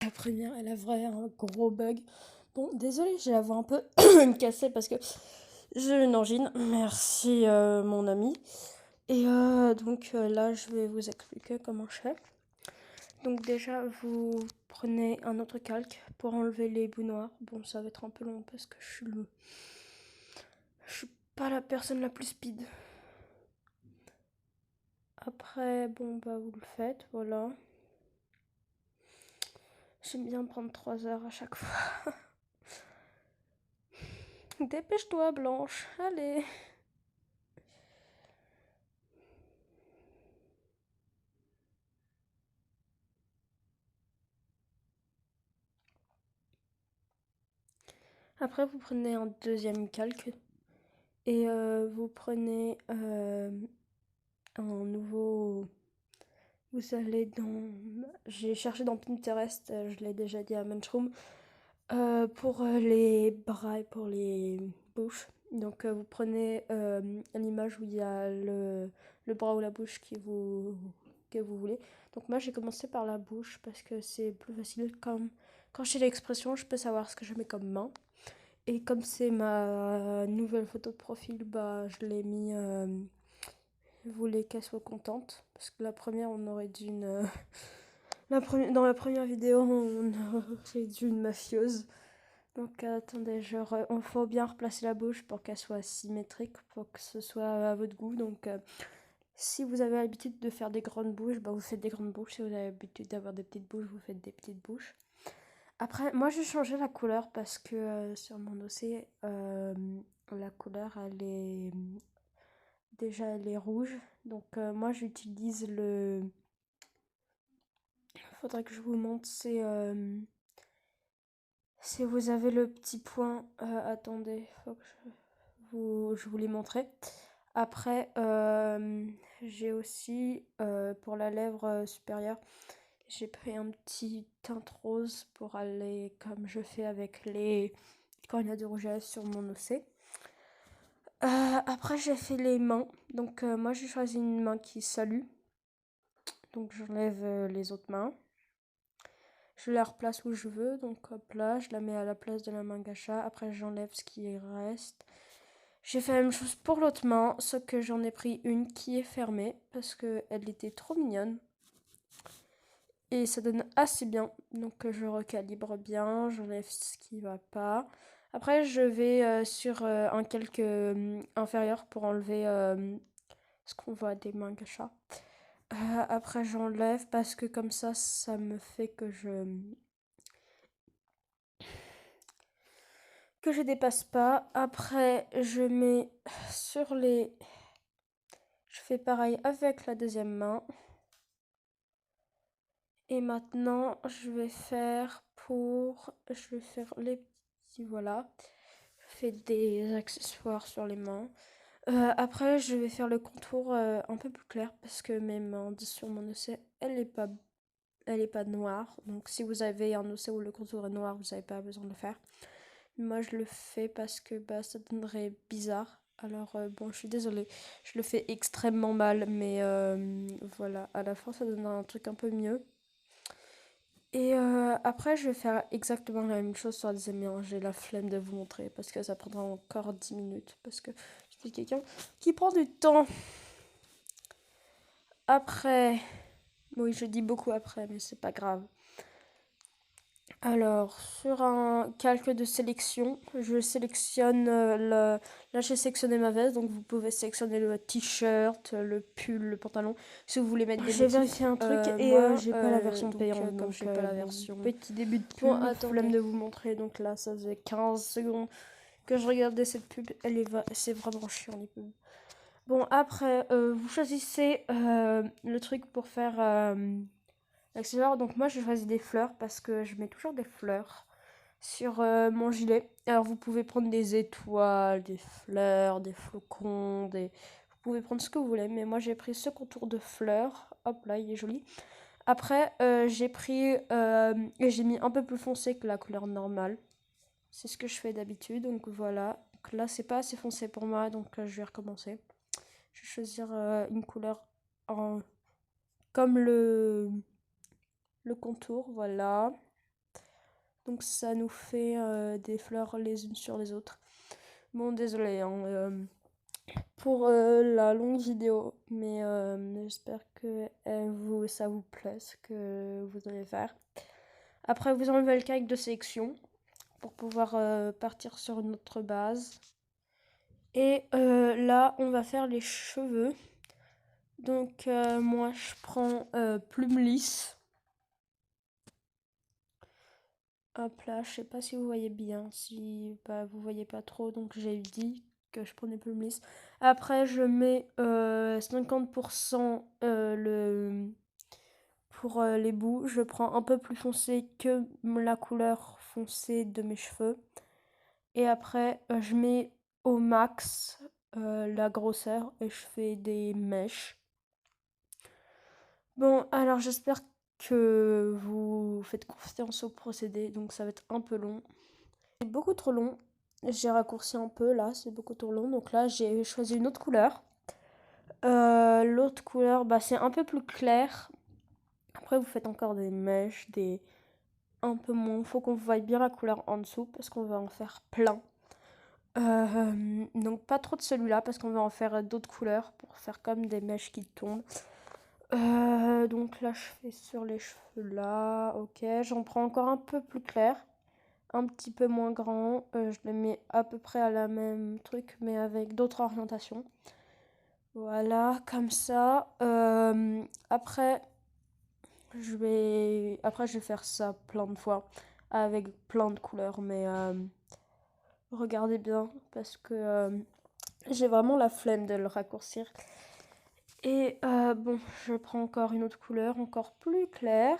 la première, elle a vraiment un gros bug. Bon, désolée, j'ai la voix un peu cassée parce que j'ai une angine. Merci, mon ami. Et donc là, je vais vous expliquer comment je fais. Donc déjà, vous prenez un autre calque pour enlever les bouts noirs. Bon, ça va être un peu long parce que je suis pas la personne la plus speed. Après, bon, bah vous le faites, voilà. J'aime bien prendre 3 heures à chaque fois. Dépêche-toi, Blanche, allez. Après, vous prenez un deuxième calque et vous prenez un nouveau. Vous allez dans. J'ai cherché dans Pinterest, je l'ai déjà dit à Munchroom, pour les bras et pour les bouches. Donc, vous prenez l'image où il y a le bras ou la bouche que vous voulez. Donc, moi, j'ai commencé par la bouche parce que c'est plus facile. Comme quand j'ai l'expression, je peux savoir ce que je mets comme main. Et comme c'est ma nouvelle photo de profil, bah je l'ai mis. Je voulais qu'elle soit contente. Parce que la première, on aurait dû une. Dans la première vidéo, on aurait dû une mafieuse. Donc attendez, on faut bien replacer la bouche pour qu'elle soit symétrique, pour que ce soit à votre goût. Donc si vous avez l'habitude de faire des grandes bouches, bah vous faites des grandes bouches. Si vous avez l'habitude d'avoir des petites bouches, vous faites des petites bouches. Après, moi j'ai changé la couleur parce que sur mon dossier, la couleur elle est déjà elle est rouge. Donc moi j'utilise le. Faudrait que je vous montre. Si vous avez le petit point. Attendez, faut que je vous l'ai montré. Après, j'ai aussi pour la lèvre supérieure. J'ai pris un petit teinte rose pour aller comme je fais avec les quand il y a du rouge à lèvres sur mon OC. Après j'ai fait les mains. Donc moi j'ai choisi une main qui salue. Donc j'enlève les autres mains. Je la replace où je veux. Donc hop là, je la mets à la place de la main gacha. Après j'enlève ce qui reste. J'ai fait la même chose pour l'autre main, sauf que j'en ai pris une qui est fermée parce qu'elle était trop mignonne. Et ça donne assez bien. Donc je recalibre bien, j'enlève ce qui va pas. Après je vais sur un calque inférieur pour enlever ce qu'on voit des mains gacha. Après j'enlève parce que comme ça me fait que je dépasse pas. Après je mets sur les. Je fais pareil avec la deuxième main. Et maintenant, je vais faire les petits, voilà. Je fais des accessoires sur les mains. Après, je vais faire le contour un peu plus clair parce que mes mains sur mon océ, elle est pas noire. Donc, si vous avez un océ où le contour est noir, vous n'avez pas besoin de le faire. Moi, je le fais parce que bah, ça donnerait bizarre. Alors, bon, je suis désolée. Je le fais extrêmement mal, mais voilà. À la fin, ça donne un truc un peu mieux. Et après, je vais faire exactement la même chose sur la deuxième main. J'ai la flemme de vous montrer parce que ça prendra encore 10 minutes. Parce que je suis quelqu'un qui prend du temps. Après, oui, je dis beaucoup après, mais c'est pas grave. Alors, sur un calque de sélection, je sélectionne Là, j'ai sélectionné ma veste, donc vous pouvez sélectionner le t-shirt, le pull, le pantalon, si vous voulez mettre des motifs. J'ai vérifié un truc et j'ai pas la version payante, donc j'ai pas la version. Petit début de pub, bon, flemme de vous montrer, donc là, ça faisait 15 secondes que je regardais cette pub, c'est vraiment chiant les pubs. Bon, après, vous choisissez le truc pour faire l'accessoire. Donc moi, j'ai choisi des fleurs parce que je mets toujours des fleurs sur mon gilet. Alors vous pouvez prendre des étoiles, des fleurs, des flocons, vous pouvez prendre ce que vous voulez. Mais moi, j'ai pris ce contour de fleurs. Hop là, il est joli. Après, j'ai pris et j'ai mis un peu plus foncé que la couleur normale. C'est ce que je fais d'habitude. Donc voilà. Donc là, c'est pas assez foncé pour moi. Donc je vais recommencer. Je vais choisir une couleur comme le contour. Voilà. Donc ça nous fait des fleurs les unes sur les autres. Bon, désolé hein, pour la longue vidéo, mais j'espère que ça vous plaît ce que vous allez faire. Après, vous enlevez le calque de sélection pour pouvoir partir sur une autre base. Et là, on va faire les cheveux. Donc moi, je prends plume lisse. Hop là, je sais pas si vous voyez bien, si vous voyez pas trop, donc j'ai dit que je prenais plume lisse. Après, je mets 50% pour les bouts. Je prends un peu plus foncé que la couleur foncée de mes cheveux. Et après, je mets au max la grosseur et je fais des mèches. Bon, alors j'espère que vous faites confiance au procédé, donc ça va être un peu long. C'est beaucoup trop long. J'ai raccourci un peu là, c'est beaucoup trop long. Donc là, j'ai choisi une autre couleur. L'autre couleur, c'est un peu plus clair. Après, vous faites encore des mèches, un peu moins. Faut qu'on voie bien la couleur en dessous parce qu'on va en faire plein. Donc pas trop de celui-là parce qu'on va en faire d'autres couleurs pour faire comme des mèches qui tombent. Donc là, je fais sur les cheveux là. Ok, j'en prends encore un peu plus clair. Un petit peu moins grand. Je les mets à peu près à la même truc, mais avec d'autres orientations. Voilà, comme ça. Après, je vais faire ça plein de fois avec plein de couleurs, mais regardez bien parce que j'ai vraiment la flemme de le raccourcir. Et bon, je prends encore une autre couleur, encore plus claire.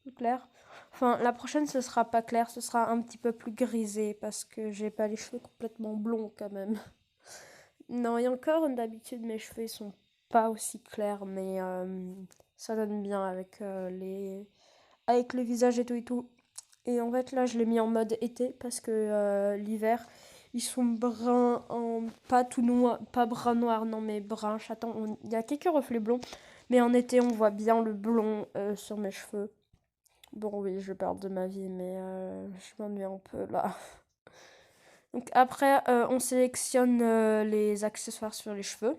Plus claire. Enfin, la prochaine, ce sera pas clair, ce sera un petit peu plus grisé parce que j'ai pas les cheveux complètement blonds quand même. Non, et encore, d'habitude, mes cheveux ils sont pas aussi clairs, mais ça donne bien avec avec le visage et tout et tout. Et en fait, là, je l'ai mis en mode été parce que l'hiver, ils sont bruns, pas tout noir, pas brun noir, non, mais brun châtain. Il y a quelques reflets blonds, mais en été, on voit bien le blond sur mes cheveux. Bon, oui, je parle de ma vie, mais je m'ennuie un peu là. Donc après, on sélectionne les accessoires sur les cheveux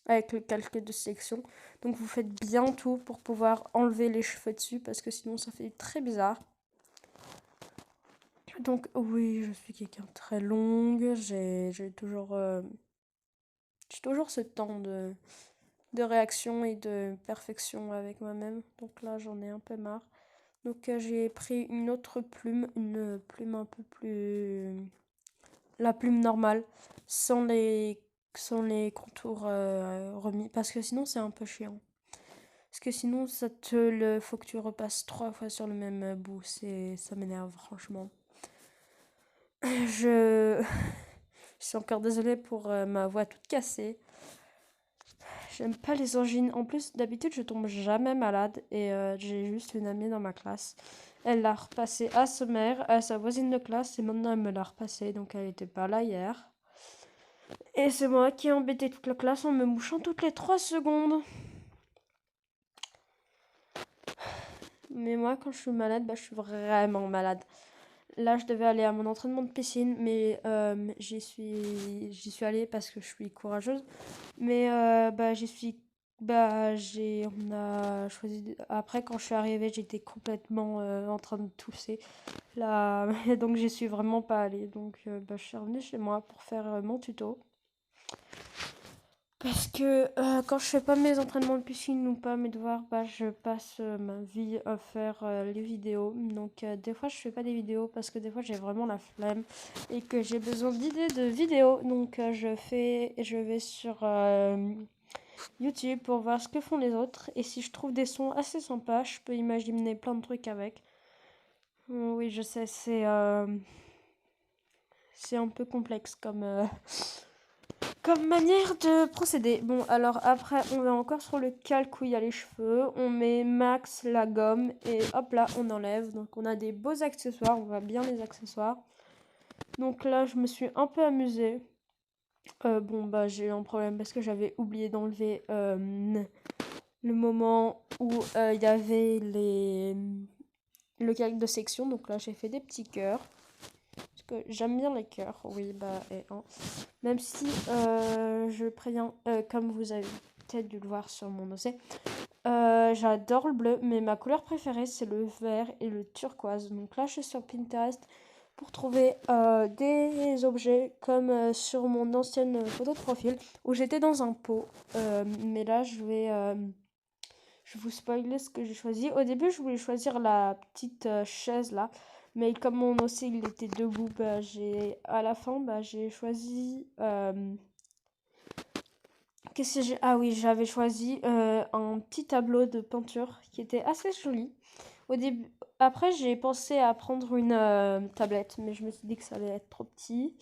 avec le calque de sélection. Donc vous faites bien tout pour pouvoir enlever les cheveux dessus parce que sinon ça fait très bizarre. Donc oui, je suis quelqu'un de très longue. J'ai toujours ce temps de réaction et de perfection avec moi-même. Donc là, j'en ai un peu marre. Donc j'ai pris une autre plume, une plume un peu plus... La plume normale, sans les contours remis. Parce que sinon, c'est un peu chiant. Parce que sinon, faut que tu repasses 3 fois sur le même bout. Ça m'énerve, franchement. Je... Je suis encore désolée pour ma voix toute cassée. J'aime pas les angines. En plus, d'habitude, je tombe jamais malade. Et j'ai juste une amie dans ma classe. Elle l'a repassé à sa mère, à sa voisine de classe. Et maintenant, elle me l'a repassé. Donc, elle était pas là hier. Et c'est moi qui ai embêté toute la classe en me mouchant toutes les 3 secondes. Mais moi, quand je suis malade, je suis vraiment malade. Là, je devais aller à mon entraînement de piscine, mais j'y suis allée parce que je suis courageuse. Mais on a choisi. Après, quand je suis arrivée, j'étais complètement en train de tousser. Là, donc j'y suis vraiment pas allée. Donc, je suis revenue chez moi pour faire mon tuto. Parce que quand je fais pas mes entraînements de piscine ou pas mes devoirs, je passe ma vie à faire les vidéos. Donc des fois je fais pas des vidéos parce que des fois j'ai vraiment la flemme et que j'ai besoin d'idées de vidéos. Donc je vais sur YouTube pour voir ce que font les autres. Et si je trouve des sons assez sympas, je peux imaginer plein de trucs avec. Oui, je sais, c'est un peu complexe comme manière de procéder. Bon, alors après, on va encore sur le calque où il y a les cheveux. On met max la gomme et hop là, on enlève. Donc on a des beaux accessoires, on voit bien les accessoires. Donc là, je me suis un peu amusée. J'ai eu un problème parce que j'avais oublié d'enlever le moment où il y avait le calque de section. Donc là, j'ai fait des petits cœurs. Parce que j'aime bien les cœurs. Oui, bah, et hein. Même si je préviens, comme vous avez peut-être dû le voir sur mon dossier, j'adore le bleu, mais ma couleur préférée, c'est le vert et le turquoise. Donc là, je suis sur Pinterest pour trouver des objets comme sur mon ancienne photo de profil où j'étais dans un pot. Mais là, je vais vous spoiler ce que j'ai choisi. Au début, je voulais choisir la petite chaise là, mais comme mon dossier il était debout, bah, à la fin, bah, j'ai choisi. Qu'est-ce que j'ai? Ah oui, j'avais choisi un petit tableau de peinture qui était assez joli. Au début, après, j'ai pensé à prendre une tablette, mais je me suis dit que ça allait être trop petit.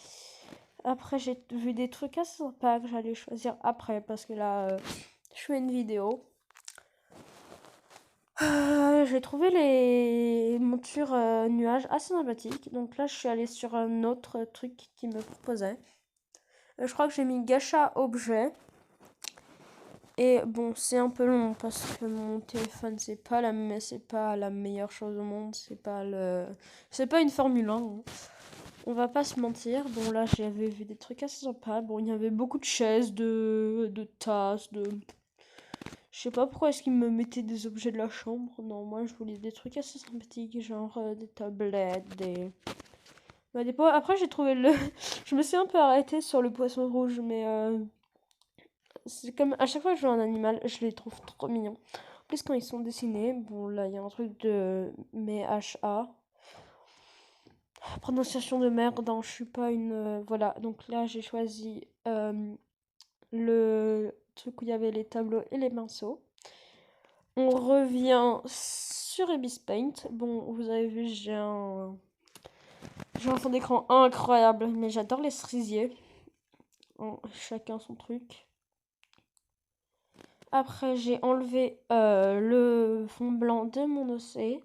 Après, j'ai vu des trucs assez sympas que j'allais choisir après, parce que là, je fais une vidéo. J'ai trouvé les montures nuages assez sympathiques. Donc là, je suis allée sur un autre truc qui me proposait. Je crois que j'ai mis Gacha objet. Et bon, c'est un peu long parce que mon téléphone, c'est pas la meilleure chose au monde. C'est pas une Formule 1. Hein. On va pas se mentir. Bon, là, j'avais vu des trucs assez sympas. Bon, il y avait beaucoup de chaises, de tasses, je sais pas pourquoi est-ce qu'ils me mettaient des objets de la chambre. Non, moi, je voulais des trucs assez sympathiques, genre des tablettes, bah, des pots. Après, j'ai trouvé le... Je me suis un peu arrêtée sur le poisson rouge, mais... C'est comme à chaque fois que je vois un animal, je les trouve trop mignons. En plus, quand ils sont dessinés, bon, là, il y a un truc de mes HA. Prononciation de merde, hein, je suis pas une. Voilà, donc là, j'ai choisi le truc où il y avait les tableaux et les pinceaux. On revient sur Ibis Paint. Bon, vous avez vu, j'ai un fond d'écran incroyable, mais j'adore les cerisiers. Oh, chacun son truc. Après, j'ai enlevé le fond blanc de mon OC.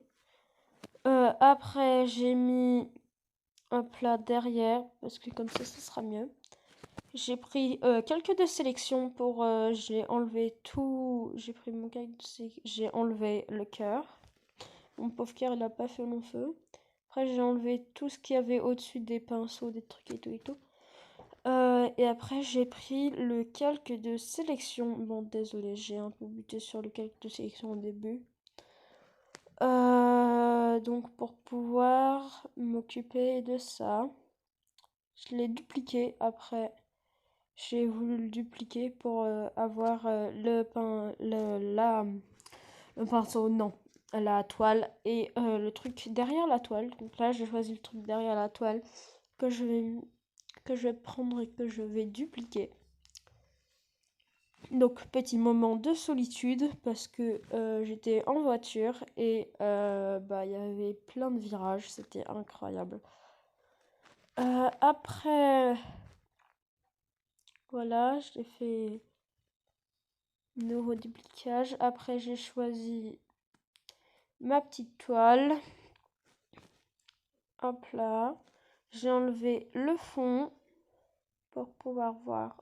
Après, j'ai mis un plat derrière, parce que comme ça sera mieux. J'ai pris quelques de sélection pour... j'ai enlevé tout... J'ai pris mon calque de sélection. J'ai enlevé le cœur. Mon pauvre cœur, il a pas fait long feu. Après, j'ai enlevé tout ce qu'il y avait au-dessus des pinceaux, des trucs et tout et tout. Et après, j'ai pris le calque de sélection. Bon, désolé, j'ai un peu buté sur le calque de sélection au début. Donc, pour pouvoir m'occuper de ça, je l'ai dupliqué après. J'ai voulu le dupliquer pour avoir le pinceau, non, la toile et le truc derrière la toile. Donc là, j'ai choisi le truc derrière la toile que que je vais prendre et que je vais dupliquer. Donc, petit moment de solitude parce que j'étais en voiture et bah, il y avait plein de virages, c'était incroyable. Après, voilà, j'ai fait nouveau duplicage. Après, j'ai choisi ma petite toile. Hop là. J'ai enlevé le fond pour pouvoir voir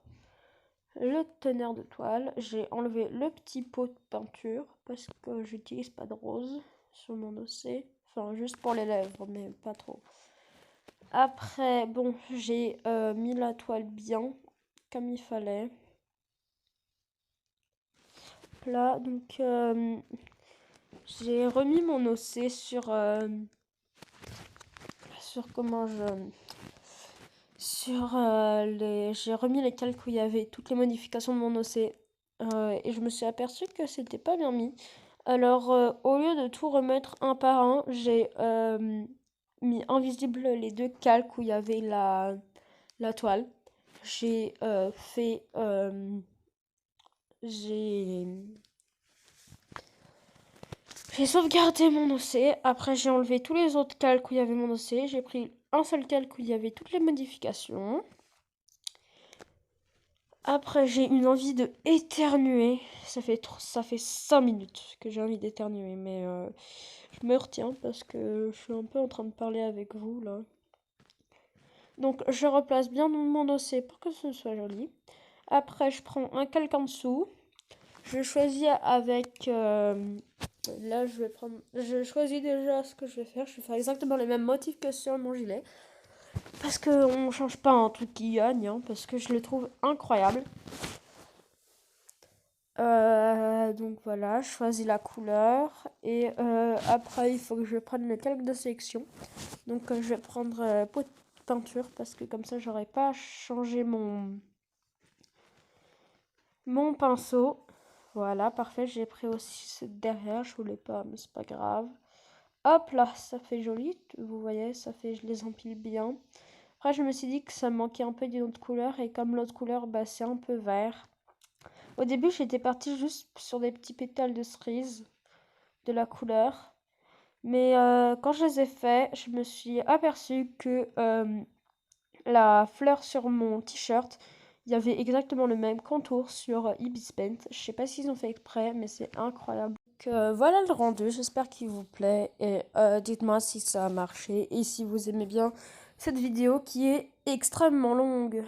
le teneur de toile. J'ai enlevé le petit pot de peinture parce que j'utilise pas de rose sur mon dossier. Enfin, juste pour les lèvres, mais pas trop. Après, bon, j'ai mis la toile bien, comme il fallait. Là, donc, j'ai remis mon OC sur comment je... Sur j'ai remis les calques où il y avait toutes les modifications de mon OC. Et je me suis aperçue que c'était pas bien mis. Alors, au lieu de tout remettre un par un, j'ai mis invisible les deux calques où il y avait la toile. J'ai fait... j'ai sauvegardé mon OC. Après, j'ai enlevé tous les autres calques où il y avait mon OC. J'ai pris un seul calque où il y avait toutes les modifications. Après, j'ai une envie de éternuer. Ça fait 5 minutes que j'ai envie d'éternuer, mais je me retiens parce que je suis un peu en train de parler avec vous là. Donc, je replace bien mon dossier pour que ce soit joli. Après, je prends un calque en dessous. Je choisis avec là, je choisis déjà ce que je vais faire. Je vais faire exactement les mêmes motifs que sur mon gilet. Parce qu'on change pas un truc qui gagne, hein, parce que je le trouve incroyable. Donc voilà, je choisis la couleur. Et après, il faut que je prenne le calque de sélection. Donc je vais prendre pot de peinture parce que comme ça, j'aurai pas changé mon pinceau. Voilà, parfait. J'ai pris aussi ce derrière. Je voulais pas, mais c'est pas grave. Hop là, ça fait joli. Vous voyez, ça fait, je les empile bien. Après, je me suis dit que ça manquait un peu d'une autre couleur. Et comme l'autre couleur, bah, c'est un peu vert. Au début, j'étais partie juste sur des petits pétales de cerise de la couleur. Mais quand je les ai faits, je me suis aperçue que la fleur sur mon t-shirt, il y avait exactement le même contour sur Ibis Paint. Je sais pas s'ils ont fait exprès, mais c'est incroyable. Donc, voilà le rendu, j'espère qu'il vous plaît. Et dites-moi si ça a marché et si vous aimez bien cette vidéo qui est extrêmement longue.